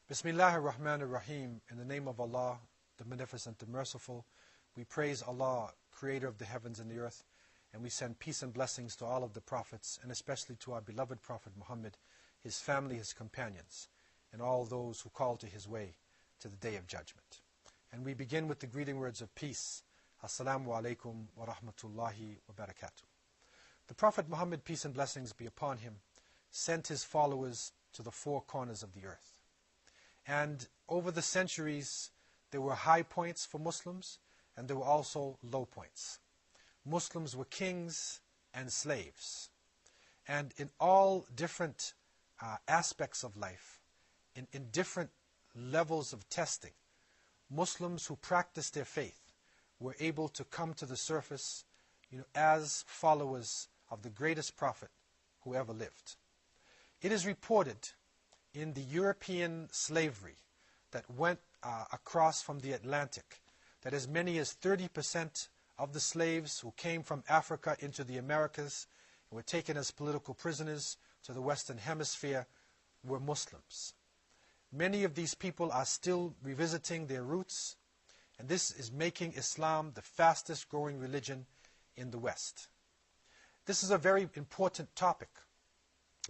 Bismillahir Rahmanir Rahim. In the name of Allah, the Beneficent, the Merciful, we praise Allah, Creator of the heavens and the earth, and we send peace and blessings to all of the prophets, and especially to our beloved Prophet Muhammad, his family, his companions, and all those who call to his way to the Day of Judgment. And we begin with the greeting words of peace. Assalamu alaikum wa rahmatullahi wa barakatuh. The Prophet Muhammad, peace and blessings be upon him, sent his followers to the four corners of the earth. And over the centuries, there were high points for Muslims, and there were also low points. Muslims were kings and slaves. And in all different aspects of life, in different levels of testing, Muslims who practiced their faith were able to come to the surface, as followers of the greatest prophet who ever lived. It is reported in the European slavery that went across from the Atlantic, that as many as 30% of the slaves who came from Africa into the Americas and were taken as political prisoners to the Western Hemisphere were Muslims. Many of these people are still revisiting their roots, and this is making Islam the fastest growing religion in the West. This is a very important topic.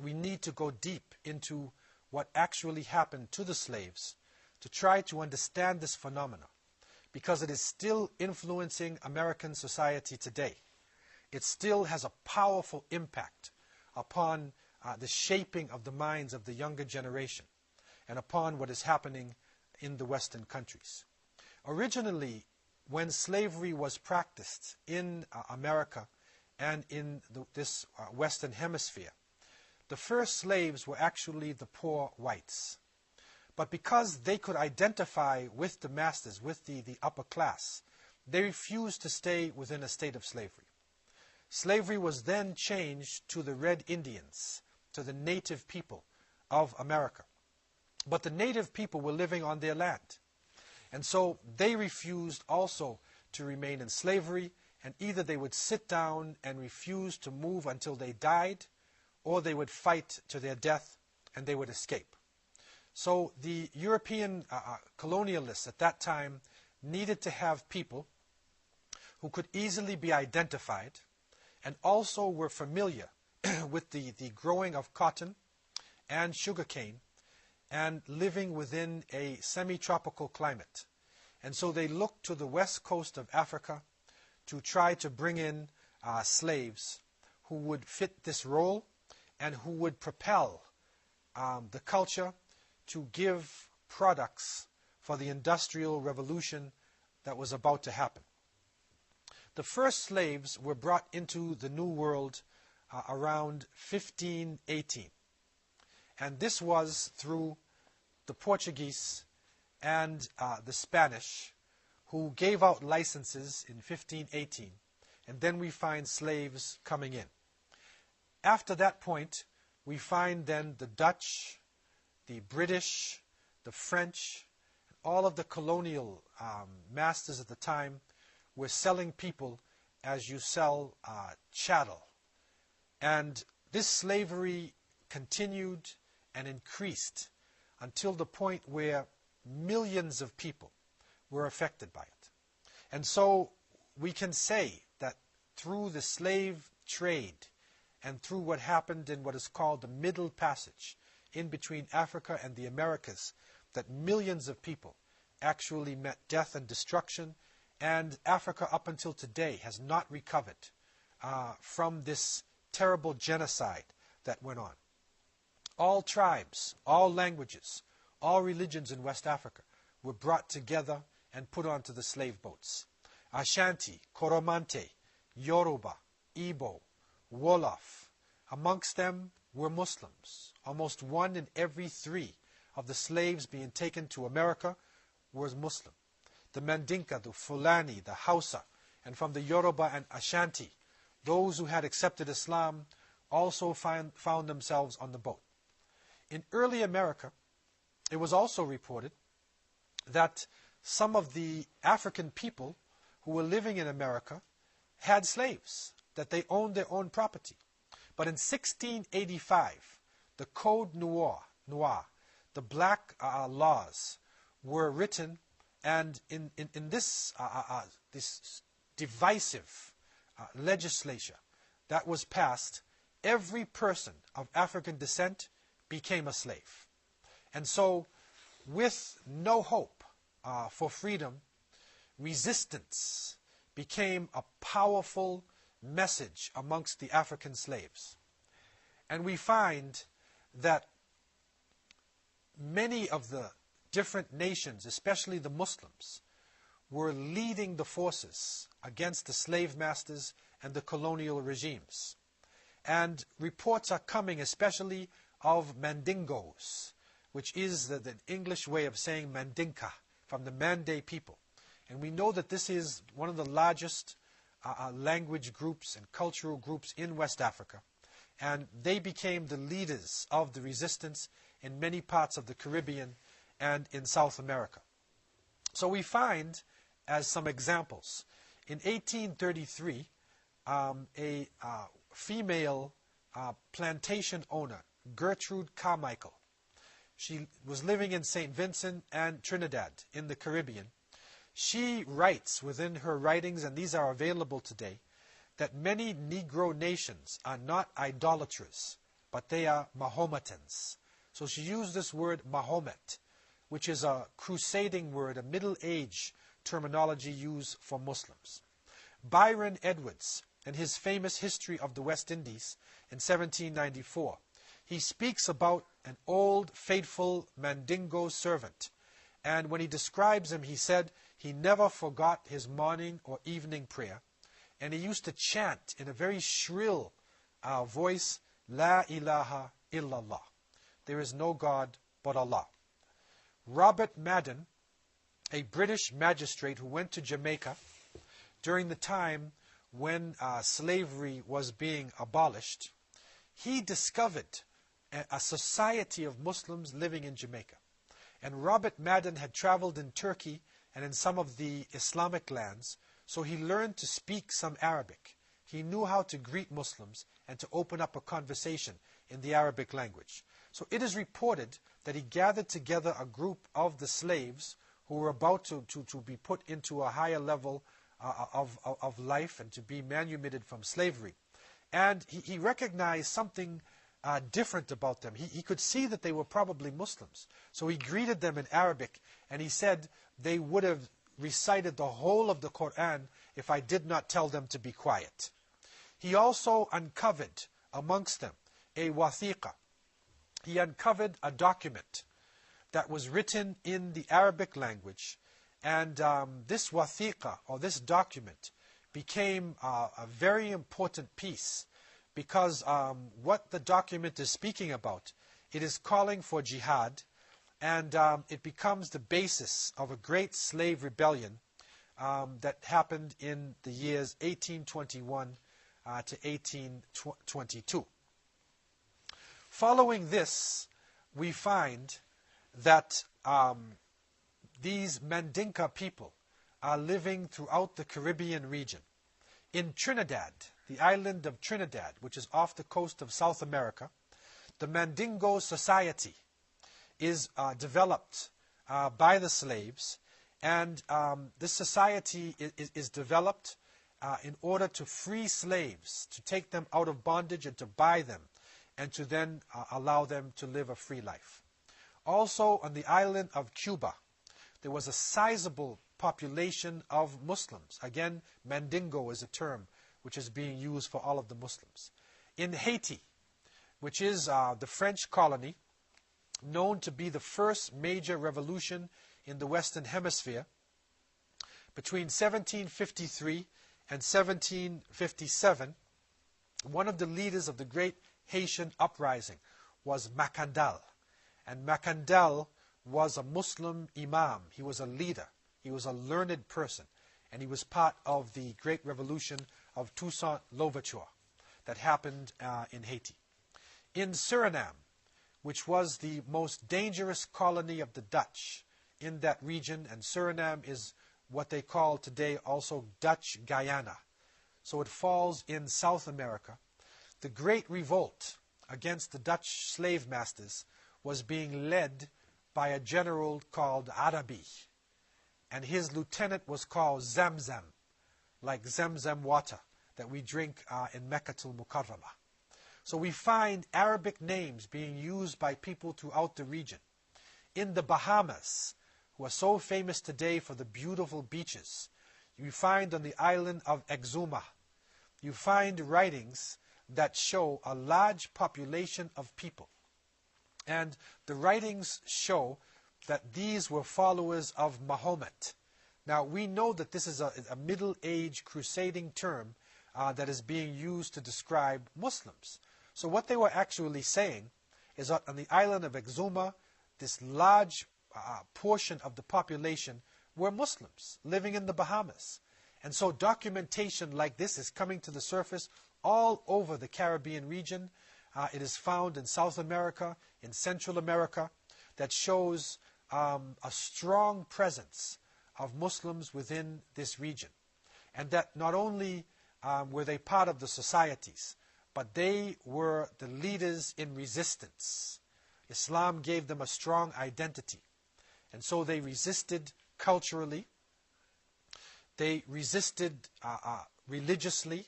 We need to go deep into what actually happened to the slaves to try to understand this phenomenon, because it is still influencing American society today. It still has a powerful impact upon the shaping of the minds of the younger generation and upon what is happening in the Western countries. Originally, when slavery was practiced in America and in this Western Hemisphere, the first slaves were actually the poor whites. But because they could identify with the masters, with the upper class, they refused to stay within a state of slavery. Slavery was then changed to the Red Indians, to the native people of America. But the native people were living on their land. And so they refused also to remain in slavery, and either they would sit down and refuse to move until they died, or they would fight to their death and they would escape. So the European colonialists at that time needed to have people who could easily be identified and also were familiar with the growing of cotton and sugarcane and living within a semi-tropical climate. And so they looked to the west coast of Africa to try to bring in slaves who would fit this role and who would propel the culture to give products for the industrial revolution that was about to happen. The first slaves were brought into the New World around 1518. And this was through the Portuguese and the Spanish, who gave out licenses in 1518. And then we find slaves coming in. After that point, we find then the Dutch, the British, the French, all of the colonial masters at the time were selling people as you sell chattel. And this slavery continued and increased until the point where millions of people were affected by it. And so we can say that through the slave trade and through what happened in what is called the Middle Passage in between Africa and the Americas, that millions of people actually met death and destruction, and Africa up until today has not recovered from this terrible genocide that went on. All tribes, all languages, all religions in West Africa were brought together and put onto the slave boats. Ashanti, Coromante, Yoruba, Igbo, Wolof. Amongst them were Muslims. Almost 1 in every 3 of the slaves being taken to America was Muslim. The Mandinka, the Fulani, the Hausa, and from the Yoruba and Ashanti, those who had accepted Islam also found themselves on the boat. In early America, it was also reported that some of the African people who were living in America had slaves, that they owned their own property. But in 1685, the Code Noir, the black laws were written, and in this this divisive legislature that was passed, every person of African descent became a slave. And so, with no hope for freedom, resistance became a powerful message amongst the African slaves. And we find that many of the different nations, especially the Muslims, were leading the forces against the slave masters and the colonial regimes. And reports are coming especially of Mandingos, which is the English way of saying Mandinka, from the Malay people. And we know that this is one of the largest language groups and cultural groups in West Africa. And they became the leaders of the resistance in many parts of the Caribbean and in South America. So we find, as some examples, in 1833, a female plantation owner, Gertrude Carmichael, she was living in St. Vincent and Trinidad in the Caribbean. She writes within her writings, and these are available today, that many Negro nations are not idolaters, but they are Mahometans. So she used this word Mahomet, which is a crusading word, a Middle Age terminology used for Muslims. Byron Edwards, in his famous History of the West Indies in 1794, he speaks about an old, faithful Mandingo servant. And when he describes him, he said he never forgot his morning or evening prayer. And he used to chant in a very shrill voice, La ilaha illallah. There is no God but Allah. Robert Madan, a British magistrate who went to Jamaica during the time when slavery was being abolished, he discovered a society of Muslims living in Jamaica. And Robert Madan had traveled in Turkey and in some of the Islamic lands, so he learned to speak some Arabic. He knew how to greet Muslims and to open up a conversation in the Arabic language. So it is reported that he gathered together a group of the slaves who were about to be put into a higher level of life and to be manumitted from slavery. And he recognized something different about them. He could see that they were probably Muslims. So he greeted them in Arabic, and he said they would have recited the whole of the Quran if I did not tell them to be quiet. He also uncovered amongst them a wathiqa. He uncovered a document that was written in the Arabic language, and this wathiqa, or this document, became a very important piece, because what the document is speaking about, it is calling for jihad, and it becomes the basis of a great slave rebellion that happened in the years 1821 to 1822. Following this, we find that these Mandinka people are living throughout the Caribbean region. In Trinidad, the island of Trinidad, which is off the coast of South America, the Mandingo society is developed by the slaves, and this society is developed in order to free slaves, to take them out of bondage and to buy them, and to then allow them to live a free life. Also, on the island of Cuba, there was a sizable population of Muslims. Again, Mandingo is a term which is being used for all of the Muslims. In Haiti, which is the French colony, known to be the first major revolution in the Western Hemisphere, between 1753 and 1757, one of the leaders of the great Haitian uprising was Macandal. And Macandal was a Muslim imam. He was a leader. He was a learned person. And he was part of the great revolution of Toussaint Louverture that happened in Haiti. In Suriname, which was the most dangerous colony of the Dutch in that region, and Suriname is what they call today also Dutch Guyana. So it falls in South America. The Great Revolt against the Dutch slave masters was being led by a general called Arabi. And his lieutenant was called Zamzam, like Zamzam water that we drink in Meccatul Mukarramah. So we find Arabic names being used by people throughout the region. In the Bahamas, who are so famous today for the beautiful beaches, you find on the island of Exuma, you find writings that show a large population of people. And the writings show that these were followers of Mahomet. Now, we know that this is a Middle-Age crusading term that is being used to describe Muslims. So what they were actually saying is that on the island of Exuma, this large portion of the population were Muslims living in the Bahamas. And so documentation like this is coming to the surface all over the Caribbean region. It is found in South America, in Central America, that shows a strong presence of Muslims within this region. And that not only were they part of the societies, but they were the leaders in resistance. Islam gave them a strong identity. And so they resisted culturally, they resisted religiously,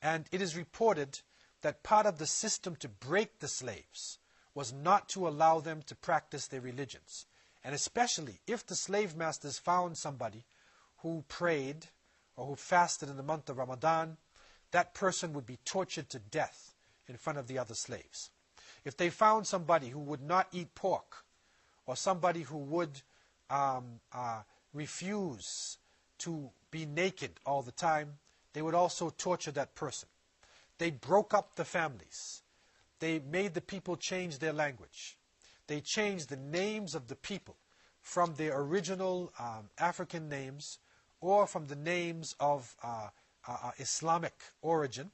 and it is reported that part of the system to break the slaves was not to allow them to practice their religions. And especially if the slave masters found somebody who prayed or who fasted in the month of Ramadan, that person would be tortured to death in front of the other slaves. If they found somebody who would not eat pork, or somebody who would refuse to be naked all the time, they would also torture that person. They broke up the families. They made the people change their language. They changed the names of the people from their original African names or from the names of Islamic origin,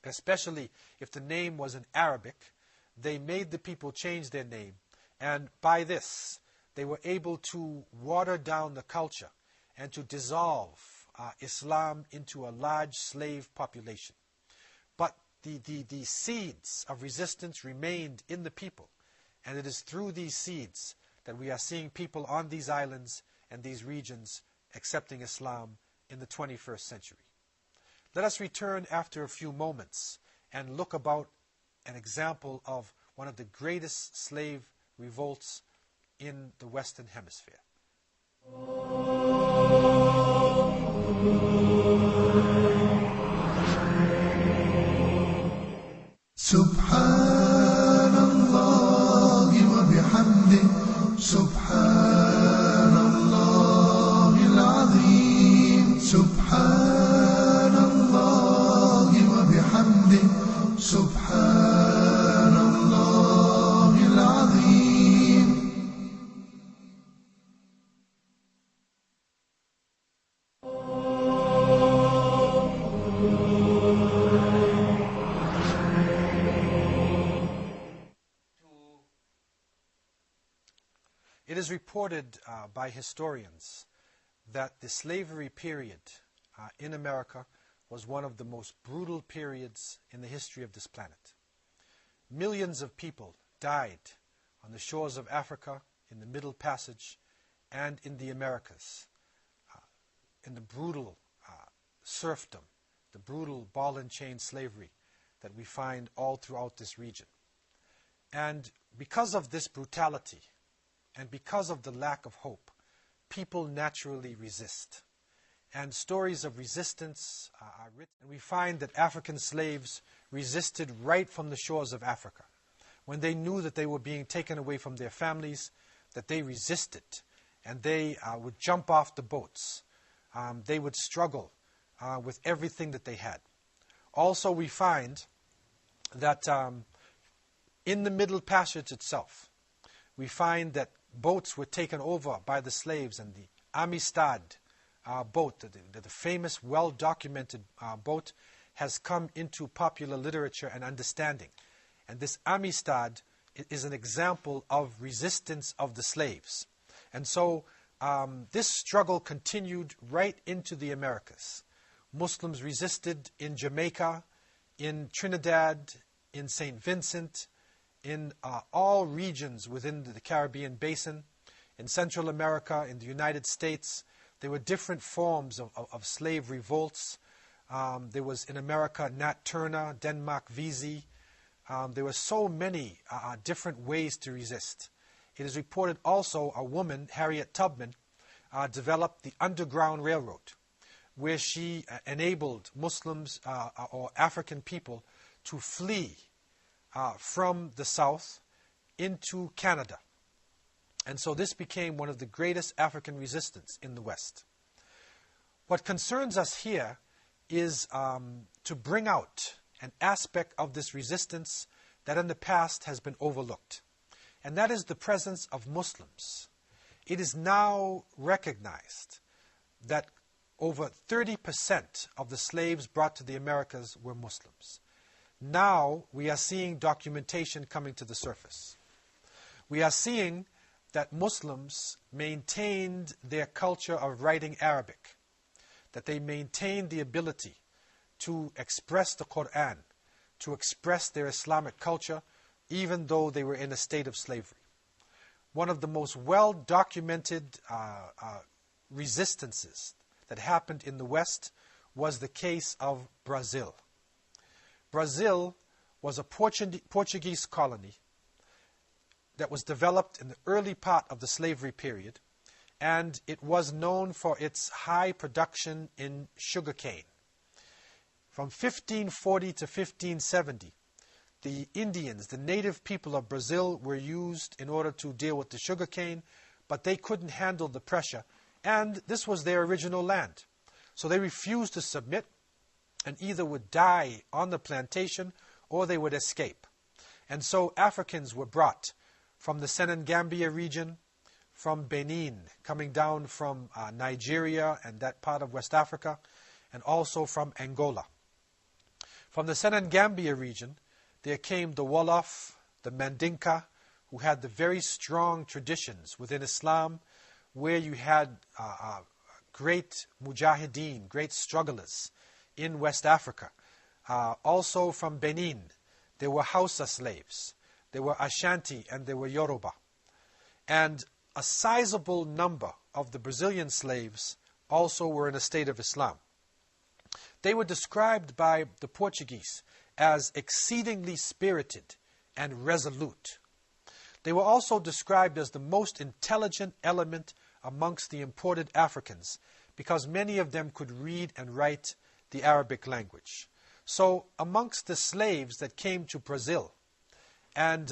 especially if the name was in Arabic. They made the people change their name. And by this, they were able to water down the culture and to dissolve Islam into a large slave population. But the seeds of resistance remained in the people. And it is through these seeds that we are seeing people on these islands and these regions accepting Islam in the 21st century. Let us return after a few moments and look about an example of one of the greatest slave revolts in the Western Hemisphere. Subhanallah wa bihamdih, Subhanallah al-Azim, Subhanallah wa bihamdih, Subhanallah al-Azim. It is reported by historians that the slavery period in America was one of the most brutal periods in the history of this planet. Millions of people died on the shores of Africa, in the Middle Passage, and in the Americas, in the brutal serfdom, the brutal ball and chain slavery that we find all throughout this region. And because of this brutality, and because of the lack of hope, people naturally resist. And stories of resistance are written. And we find that African slaves resisted right from the shores of Africa. When they knew that they were being taken away from their families, that they resisted. And they would jump off the boats. They would struggle with everything that they had. Also, we find that in the Middle Passage itself, we find that boats were taken over by the slaves, and the Amistad boat, the famous, well-documented boat, has come into popular literature and understanding. And this Amistad is an example of resistance of the slaves. And so this struggle continued right into the Americas. Muslims resisted in Jamaica, in Trinidad, in St. Vincent, in all regions within the Caribbean basin, in Central America, in the United States. There were different forms of slave revolts. There was in America Nat Turner, Denmark Vesey. There were so many different ways to resist. It is reported also a woman, Harriet Tubman, developed the Underground Railroad, where she enabled Muslims or African people to flee from the South into Canada. And so this became one of the greatest African resistance in the West. What concerns us here is to bring out an aspect of this resistance that in the past has been overlooked. And that is the presence of Muslims. It is now recognized that over 30% of the slaves brought to the Americas were Muslims. Now we are seeing documentation coming to the surface. We are seeing that Muslims maintained their culture of writing Arabic, that they maintained the ability to express the Quran, to express their Islamic culture, even though they were in a state of slavery. One of the most well-documented resistances that happened in the West was the case of Brazil. Brazil was a Portuguese colony that was developed in the early part of the slavery period, and it was known for its high production in sugarcane. From 1540 to 1570, the Indians, the native people of Brazil, were used in order to deal with the sugarcane, but they couldn't handle the pressure, and this was their original land. So they refused to submit and either would die on the plantation or they would escape. And so Africans were brought from the Senegambia region, from Benin, coming down from Nigeria and that part of West Africa, and also from Angola. From the Senegambia region, there came the Wolof, the Mandinka, who had the very strong traditions within Islam, where you had great mujahideen, great strugglers in West Africa. Also from Benin, there were Hausa slaves, there were Ashanti, and there were Yoruba. And a sizable number of the Brazilian slaves also were in a state of Islam. They were described by the Portuguese as exceedingly spirited and resolute. They were also described as the most intelligent element amongst the imported Africans, because many of them could read and write the Arabic language. So amongst the slaves that came to Brazil, and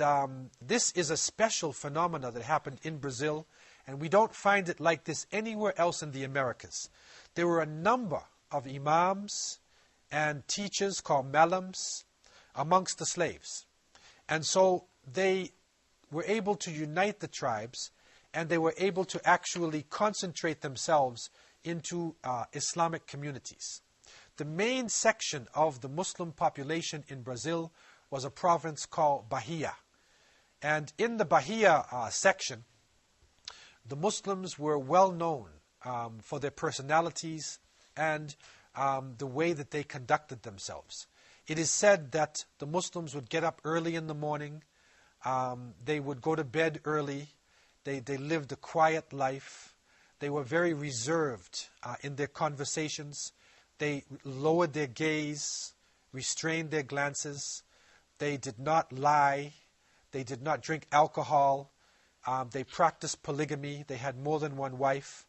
this is a special phenomena that happened in Brazil, and we don't find it like this anywhere else in the Americas. There were a number of imams and teachers called malams amongst the slaves. And so they were able to unite the tribes, and they were able to actually concentrate themselves into Islamic communities. The main section of the Muslim population in Brazil was a province called Bahia. And in the Bahia section, the Muslims were well known for their personalities and the way that they conducted themselves. It is said that the Muslims would get up early in the morning, they would go to bed early, they lived a quiet life, they were very reserved in their conversations, they lowered their gaze, restrained their glances, they did not lie, they did not drink alcohol, they practiced polygamy, they had more than one wife.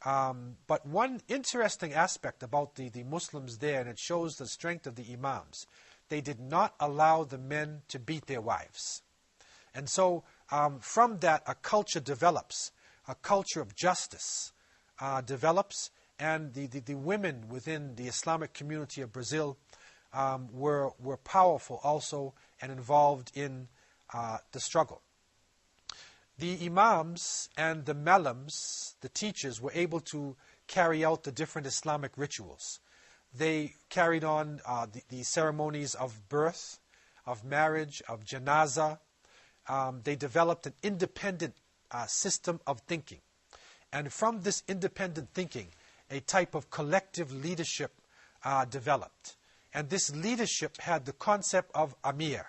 But one interesting aspect about the Muslims there, and it shows the strength of the imams, they did not allow the men to beat their wives. And so from that, a culture develops, a culture of justice develops, and the women within the Islamic community of Brazil were powerful also and involved in the struggle. The imams and the malams, the teachers, were able to carry out the different Islamic rituals. They carried on the ceremonies of birth, of marriage, of janazah. They developed an independent system of thinking. And from this independent thinking, a type of collective leadership developed. And this leadership had the concept of amir,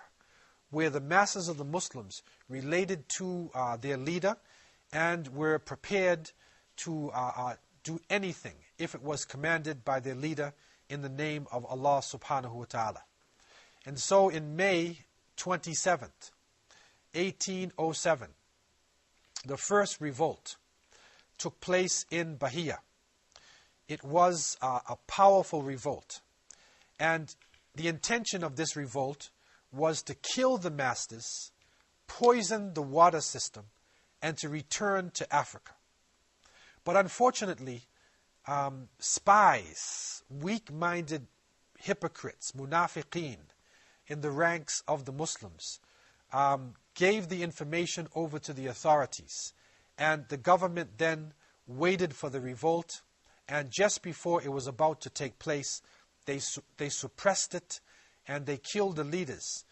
where the masses of the Muslims related to their leader and were prepared to do anything if it was commanded by their leader in the name of Allah subhanahu wa ta'ala. And so in May 27th, 1807, the first revolt took place in Bahia. It was a powerful revolt. And the intention of this revolt was to kill the masters, poison the water system, and to return to Africa. But unfortunately, spies, weak-minded hypocrites, munafiqeen, in the ranks of the Muslims, gave the information over to the authorities. And the government then waited for the revolt, and just before it was about to take place, they suppressed it and they killed the leaders.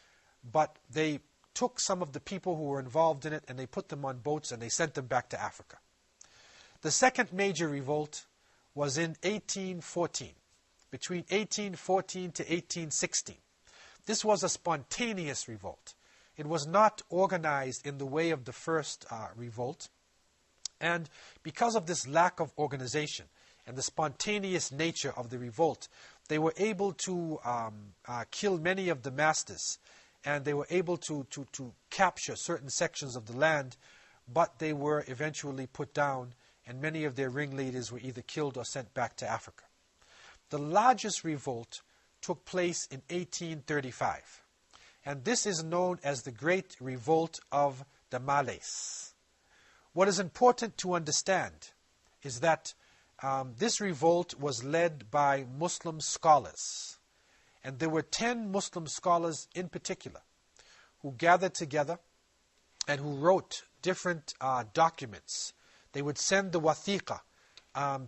But they took some of the people who were involved in it and they put them on boats and they sent them back to Africa. The second major revolt was in 1814, between 1814 to 1816. This was a spontaneous revolt. It was not organized in the way of the first revolt. And because of this lack of organization and the spontaneous nature of the revolt, they were able to kill many of the masters, and they were able to capture certain sections of the land, but they were eventually put down, and many of their ringleaders were either killed or sent back to Africa. The largest revolt took place in 1835, and this is known as the Great Revolt of the Malays. What is important to understand is that this revolt was led by Muslim scholars, and there were 10 Muslim scholars in particular who gathered together and who wrote different documents. They would send the wathiqa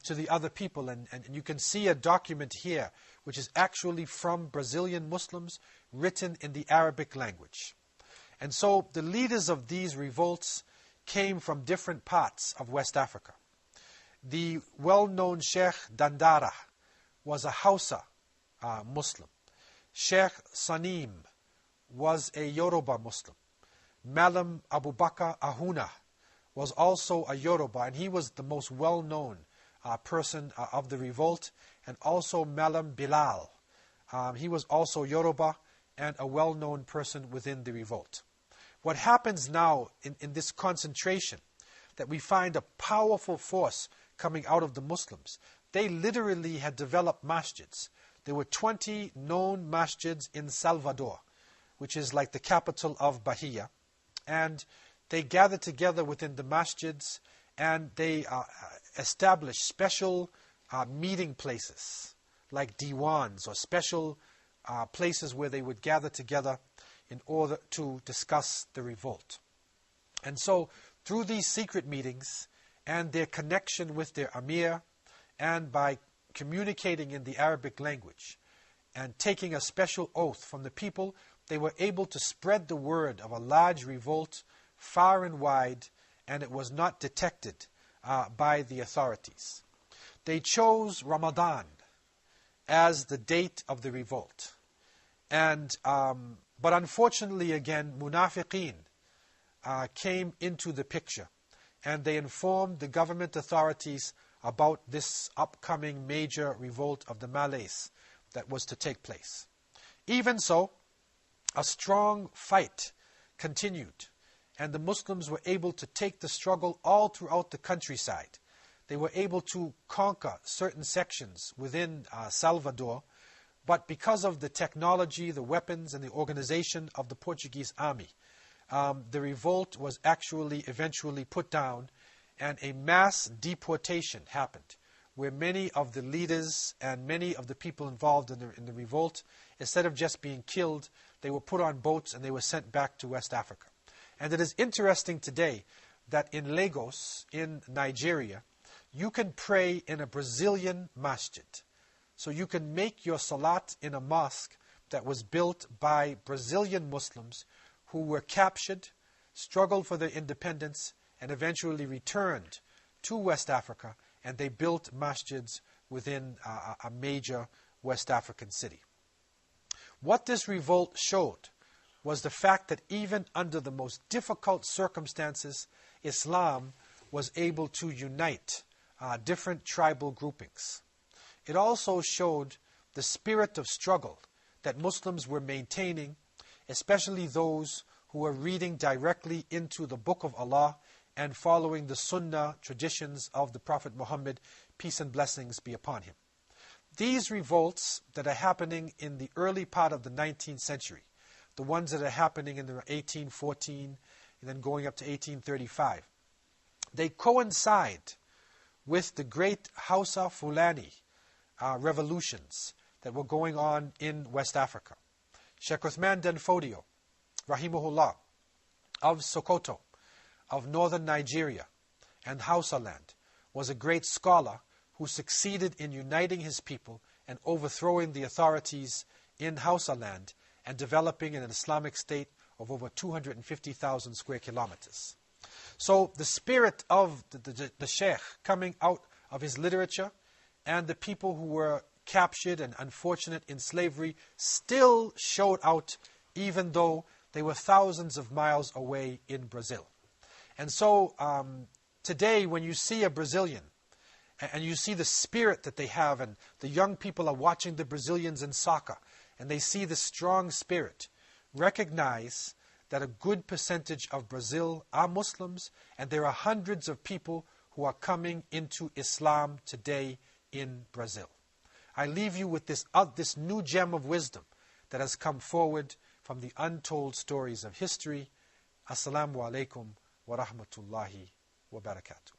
to the other people, and you can see a document here which is actually from Brazilian Muslims, written in the Arabic language. And so the leaders of these revolts came from different parts of West Africa. The well-known Sheikh Dandara was a Hausa Muslim. Sheikh Sanim was a Yoruba Muslim. Malam Abu Bakr Ahuna was also a Yoruba, and he was the most well-known person of the revolt, and also Malam Bilal. He was also Yoruba and a well-known person within the revolt. What happens now in this concentration, that we find a powerful force coming out of the Muslims. They literally had developed masjids. There were 20 known masjids in Salvador, which is like the capital of Bahia. And they gathered together within the masjids, and they established special meeting places, like diwans, or special places where they would gather together in order to discuss the revolt. And so, through these secret meetings and their connection with their Amir, and by communicating in the Arabic language and taking a special oath from the people, they were able to spread the word of a large revolt far and wide, and it was not detected by the authorities. They chose Ramadan as the date of the revolt. And but unfortunately, again, munafiqeen came into the picture, and they informed the government authorities about this upcoming major revolt of the Malays that was to take place. Even so, a strong fight continued, and the Muslims were able to take the struggle all throughout the countryside. They were able to conquer certain sections within Salvador, but because of the technology, the weapons, and the organization of the Portuguese army, the revolt was actually eventually put down, and a mass deportation happened, where many of the leaders and many of the people involved in the revolt, instead of just being killed, they were put on boats and they were sent back to West Africa. And it is interesting today that in Lagos, in Nigeria, you can pray in a Brazilian masjid. So you can make your salat in a mosque that was built by Brazilian Muslims who were captured, struggled for their independence, and eventually returned to West Africa, and they built masjids within a major West African city. What this revolt showed was the fact that even under the most difficult circumstances, Islam was able to unite different tribal groupings. It also showed the spirit of struggle that Muslims were maintaining, especially those who were reading directly into the Book of Allah and following the Sunnah traditions of the Prophet Muhammad, peace and blessings be upon him. These revolts that are happening in the early part of the 19th century, the ones that are happening in the 1814 and then going up to 1835, they coincide with the great Hausa Fulani revolutions that were going on in West Africa. Sheikh Uthman Den Fodio, Rahimahullah, of Sokoto, of northern Nigeria and Hausa land, was a great scholar who succeeded in uniting his people and overthrowing the authorities in Hausa land and developing an Islamic state of over 250,000 square kilometers. So the spirit of the Sheikh coming out of his literature and the people who were captured and unfortunate in slavery still showed out, even though they were thousands of miles away in Brazil. And so today when you see a Brazilian and you see the spirit that they have, and the young people are watching the Brazilians in soccer and they see the strong spirit, recognize that a good percentage of Brazil are Muslims, and there are hundreds of people who are coming into Islam today in Brazil. I leave you with this new gem of wisdom that has come forward from the untold stories of history. Assalamu alaikum wa rahmatullahi wa barakatuh.